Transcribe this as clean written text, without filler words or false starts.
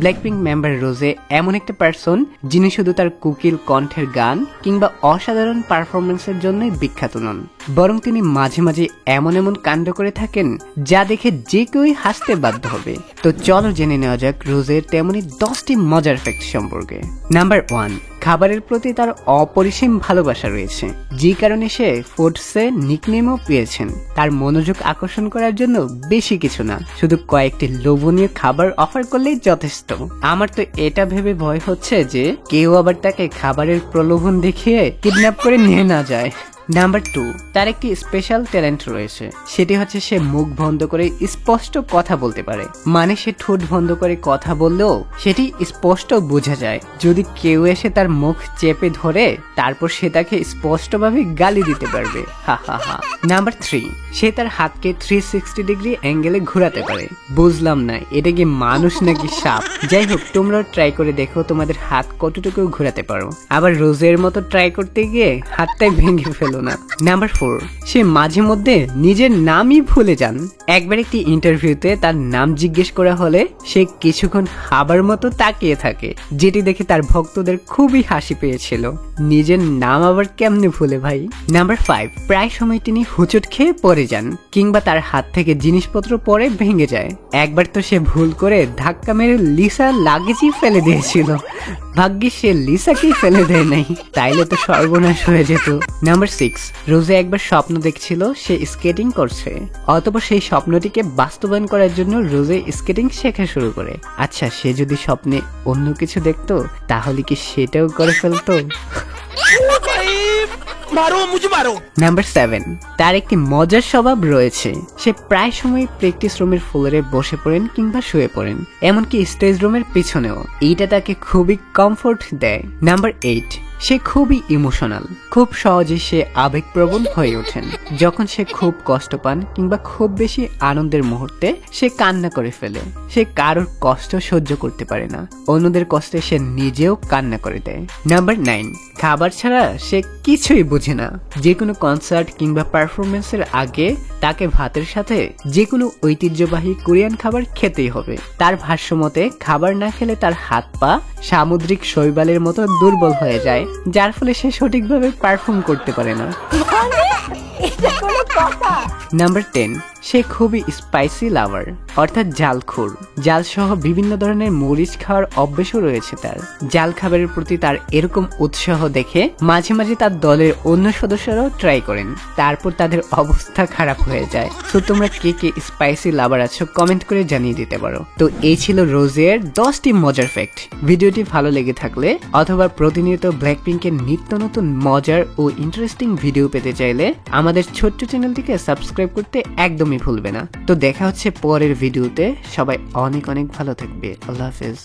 Blackpink member রোজে এমন একটা পার্সন যিনি শুধু তার কুকিল কণ্ঠের গান কিংবা অসাধারণ পারফরমেন্সের জন্যই বিখ্যাত নন, বরং তিনি মাঝে মাঝে এমন এমন কাণ্ড করে থাকেন যা দেখে যে কেউই হাসতে বাধ্য হবে। তো চলো জেনে নেওয়া যাক রোজের তেমনি 10টি মজার ফ্যাক্ট সম্পর্কে। নাম্বার 1, খাবারের প্রতি তার অপরিসীম ভালোবাসা রয়েছে, যে কারণে সে ফুডসে নিকনেমও পেয়েছেন। তার মনোযোগ আকর্ষণ করার জন্য বেশি কিছু না, শুধু কয়েকটি লোভনীয় খাবার অফার করলেই যথেষ্ট। আমার তো এটা ভেবে ভয় হচ্ছে যে কেউ আবার তাকে খাবারের প্রলোভন দেখিয়ে কিডন্যাপ করে নিয়ে না যায়। নাম্বার 2, তার একটি স্পেশাল ট্যালেন্ট রয়েছে, সেটি হচ্ছে সে মুখ বন্ধ করে স্পষ্ট কথা বলতে পারে। মানে সে ঠোঁট বন্ধ করে কথা বললেও সেটি স্পষ্ট বোঝা যায়। যদি কেউ এসে তার মুখ চেপে ধরে তারপর সে তাকে স্পষ্টভাবে গালি দিতে পারবে। হা হা হা। নাম্বার 3, সে তার হাতকে 360 ডিগ্রি অ্যাঙ্গেলে ঘোরাতে পারে। বুঝলাম না এটা কি মানুষ নাকি সাপ। যাই হোক, তোমরাও ট্রাই করে দেখো তোমাদের হাত কতটুকু ঘোরাতে পারো। আবার রোজের মতো ট্রাই করতে গিয়ে হাতটাই ভেঙে ফেলো না। নাম্বার 4, সে মাঝে মধ্যে নিজের নামই ভুলে যান। একবার একটি ইন্টারভিউতে তার নাম জিজ্ঞেস করা হলে সে কিছুক্ষণ হাবার মতো তাকিয়ে থাকে, যেটি দেখে তার ভক্তদের খুবই হাসি পেয়েছিল। নিজের নাম আবার কেমনে ভুলে ভাই। নাম্বার 5, প্রায় সময় তিনি হুচট খেয়ে পড়ে যান কিংবা তার হাত থেকে জিনিসপত্র পরে ভেঙে যায়। একবার তো সে ভুল করে ধাক্কা মেরে লিসা লাগেজই ফেলে দিয়েছিল। ভাগ্যিস সে লিসাকেই ফেলে দেয় নাই, তাইলে তো সর্বনাশ হয়ে যেত। নাম্বার 6, রোজে একবার স্বপ্ন দেখছিল সে স্কেটিং করছে, অতঃপর সেই স্বপ্নটিকে বাস্তবায়ন করার জন্য রোজে স্কেটিং শেখা শুরু করে। আচ্ছা, সে যদি স্বপ্নে অন্য কিছু দেখতো তাহলে কি সেটাও করে ফেলতো? নাম্বার 7, তার একটি মজার স্বভাব রয়েছে। সে প্রায় সময় প্র্যাকটিস রুমের ফ্লোরে বসে পড়েন কিংবা শুয়ে পড়েন, এমনকি স্টেজ রুমের পিছনেও। এইটা তাকে খুবই কমফোর্ট দেয়। নাম্বার 8, সে খুবই ইমোশনাল। খুব সহজে সে আবেগপ্রবণ হয়ে ওঠেন। যখন সে খুব কষ্ট পান কিংবা খুব বেশি আনন্দের মুহূর্তে সে কান্না করে ফেলে। সে কারোর কষ্ট সহ্য করতে পারে না, অন্যদের কষ্টে সে নিজেও কান্না করে দেয়। নাম্বার 9, খাবার ছাড়া সে কিছুই বোঝে না। যে কোনো কনসার্ট কিংবা পারফরমেন্সের আগে তাকে ভাতের সাথে যে কোনো ঐতিহ্যবাহী কোরিয়ান খাবার খেতেই হবে। তার ভাষ্যমতে খাবার না খেলে তার হাত পা সামুদ্রিক শৈবালের মতো দুর্বল হয়ে যায়, যার ফলে সে সঠিকভাবে পারফর্ম করতে পারে না। নাম্বার 10, সে খুবই স্পাইসি লাভার, অর্থাৎ জালখোর। জাল সহ বিভিন্ন ধরনের মরিচ খাওয়ার অভ্যেসও রয়েছে তার। জাল খাবারের প্রতি তার এরকম উৎসাহ দেখে মাঝে মাঝে তার দলের অন্য সদস্যরাও ট্রাই করেন, তারপর তাদের অবস্থা খারাপ হয়ে যায়। তো তোমরা কে কে স্পাইসি লাভার আছো কমেন্ট করে জানিয়ে দিতে পারো। তো এই ছিল রোজের 10টি মজার ফ্যাক্ট। ভিডিওটি ভালো লেগে থাকলে অথবা প্রতিনিয়ত ব্ল্যাকপিঙ্কের নিত্য নতুন মজার ও ইন্টারেস্টিং ভিডিও পেতে চাইলে আমাদের ছোট্ট চ্যানেলটিকে সাবস্ক্রাইব করতে একদমই ভুলবে না। তো দেখা হচ্ছে পরের ভিডিওতে। সবাই অনেক অনেক ভালো থাকবে। আল্লাহ হাফেজ।